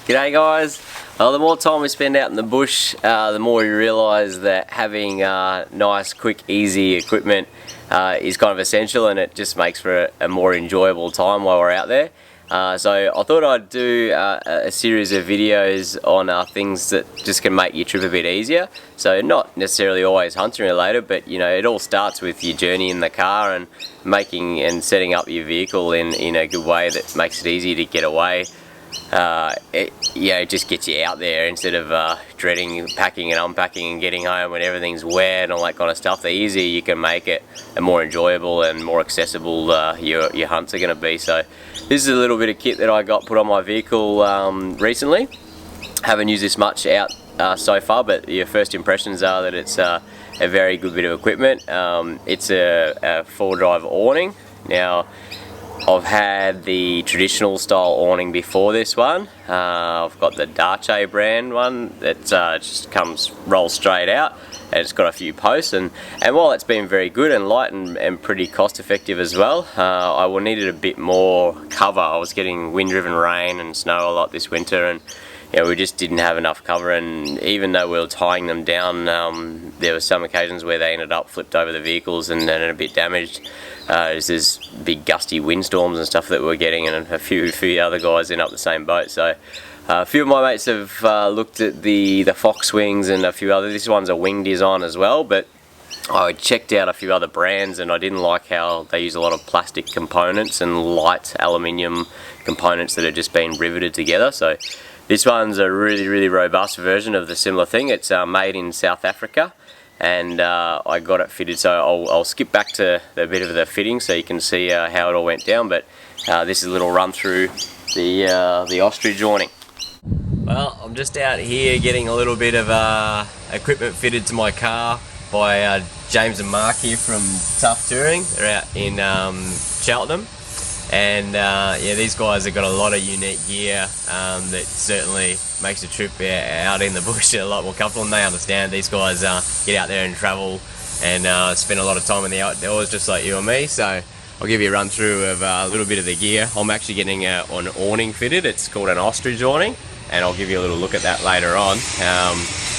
G'day guys. Well, the more time we spend out in the bush, the more we realise that having nice, quick, easy equipment is kind of essential, and it just makes for a more enjoyable time while we're out there. So I thought I'd do a series of videos on things that just can make your trip a bit easier. So not necessarily always hunting related, but you know, it all starts with your journey in the car and making and setting up your vehicle in a good way that makes it easy to get away. It just gets you out there instead of dreading packing and unpacking and getting home when everything's wet and all that kind of stuff. The easier you can make it, the more enjoyable and more accessible your hunts are going to be. So this is a little bit of kit that I got put on my vehicle recently. Haven't used this much out so far, but your first impressions are that it's a very good bit of equipment. It's a 4-drive awning. Now, I've had the traditional style awning before this one. I've got the Dace brand one that just rolls straight out, and it's got a few posts, and while it's been very good and light and pretty cost effective as well, I needed a bit more cover. I was getting wind driven rain and snow a lot this winter, and we just didn't have enough cover, and even though we were tying them down, there were some occasions where they ended up flipped over the vehicles and a bit damaged. There's big gusty windstorms and stuff that we're getting, and a few other guys end up the same boat. So a few of my mates have looked at the Fox wings and a few other. This one's a wing design as well, but I checked out a few other brands and I didn't like how they use a lot of plastic components and light aluminium components that have just been riveted together. So this one's a really robust version of the similar thing. It's made in South Africa, and I got it fitted. So I'll skip back to the bit of the fitting so you can see how it all went down. But this is a little run through the Ostrich Awning. Well, I'm just out here getting a little bit of equipment fitted to my car by James and Mark here from Tough Touring. They're out in Cheltenham. And these guys have got a lot of unique gear that certainly makes a trip out in the bush a lot more comfortable, and they understand. These guys get out there and travel and spend a lot of time in the outdoors just like you and me. So I'll give you a run through of a little bit of the gear. I'm actually getting an awning fitted. It's called an Ostrich Awning, and I'll give you a little look at that later on.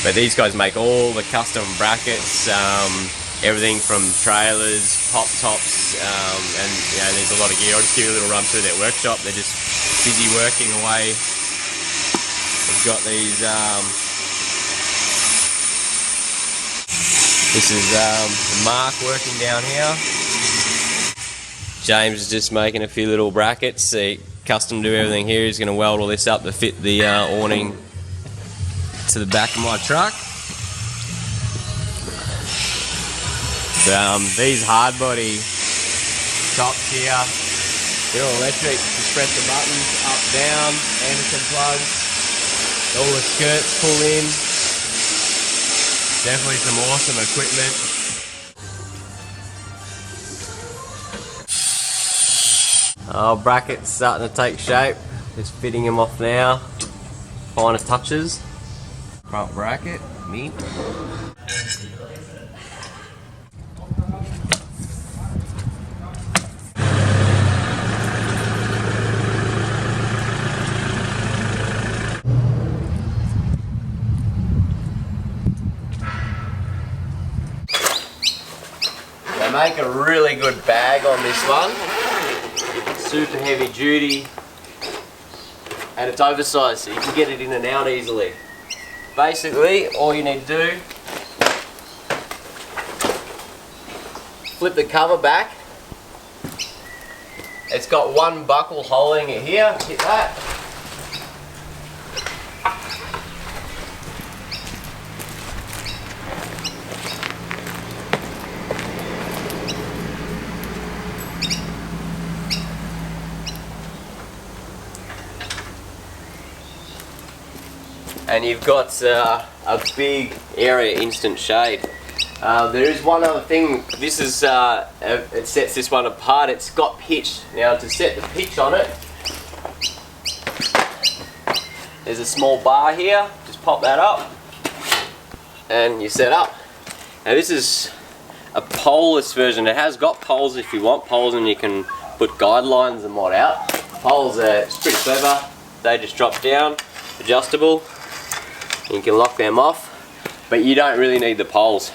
But these guys make all the custom brackets, everything from trailers, pop tops, and there's a lot of gear. I'll just give you a little run through their workshop. They're just busy working away. We've got these, this is Mark working down here. James is just making a few little brackets. He custom do everything here. He's going to weld all this up to fit the awning to the back of my truck. These hard body tops here, they're all electric. Just press the buttons up, down, Anderson plugs. All the skirts pull in. Definitely some awesome equipment. Brackets starting to take shape. Just fitting them off now. Finer touches. Front bracket, mint. They make a really good bag on this one. Super heavy duty, and it's oversized so you can get it in and out easily. Basically, all you need to do, flip the cover back. It's got one buckle holding it here, hit that. And you've got a big area instant shade. There is one other thing. This is it sets this one apart. It's got pitch. Now to set the pitch on it, there's a small bar here. Just pop that up, and you set up. Now this is a poleless version. It has got poles if you want poles, and you can put guidelines and what out. Poles are it's pretty clever. They just drop down. adjustable. You can lock them off, but you don't really need the poles.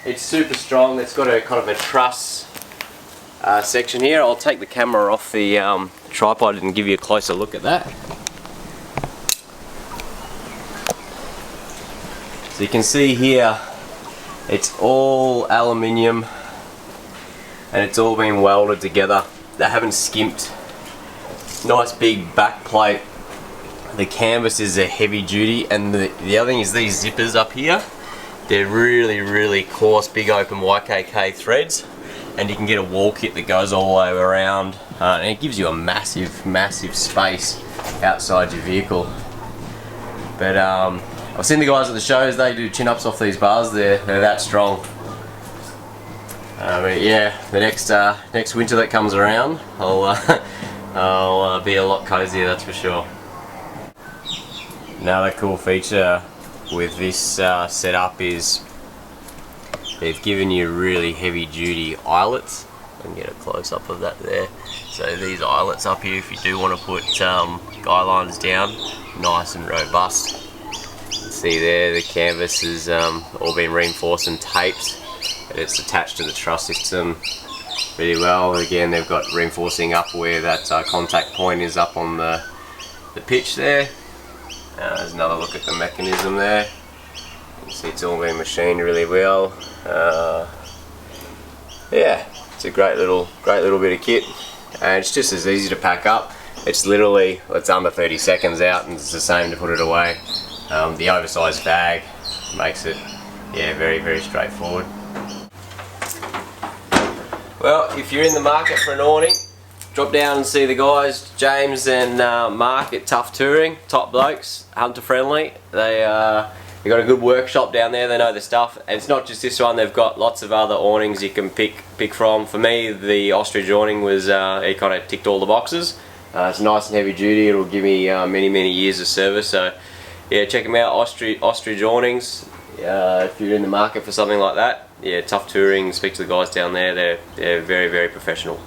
It's super strong. It's got a kind of a truss section here. I'll take the camera off the tripod and give you a closer look at that. So you can see here, it's all aluminium and it's all been welded together. They haven't skimped. Nice big back plate. The canvas is a heavy duty, and the other thing is these zippers up here. They're really coarse, big open YKK threads, and you can get a wall kit that goes all the way around, and it gives you a massive space outside your vehicle. But I've seen the guys at the shows, they do chin-ups off these bars. They're that strong. But yeah, the next winter that comes around, I'll be a lot cozier, that's for sure. Another cool feature with this setup is they've given you really heavy duty eyelets. I can get a close up of that there. So these eyelets up here, if you do want to put guy lines down, nice and robust. See there, the canvas has all been reinforced and taped, and it's attached to the truss system really well. Again, they've got reinforcing up where that contact point is up on the pitch there. There's another look at the mechanism there. You can see it's all been machined really well. Yeah, it's a great little bit of kit, and it's just as easy to pack up. It's literally, it's under 30 seconds out, and it's the same to put it away. The oversized bag makes it, yeah, very straightforward. Well, if you're in the market for an awning, drop down and see the guys, James and Mark at Tough Touring. Top blokes, hunter friendly. They've got a good workshop down there. They know the stuff, and it's not just this one. They've got lots of other awnings you can pick from. For me, the Ostrich Awning was it kind of ticked all the boxes. It's nice and heavy duty. It'll give me many years of service. So yeah, check them out, Ostrich Awnings. If you're in the market for something like that, yeah, Tough Touring, speak to the guys down there. They're very professional.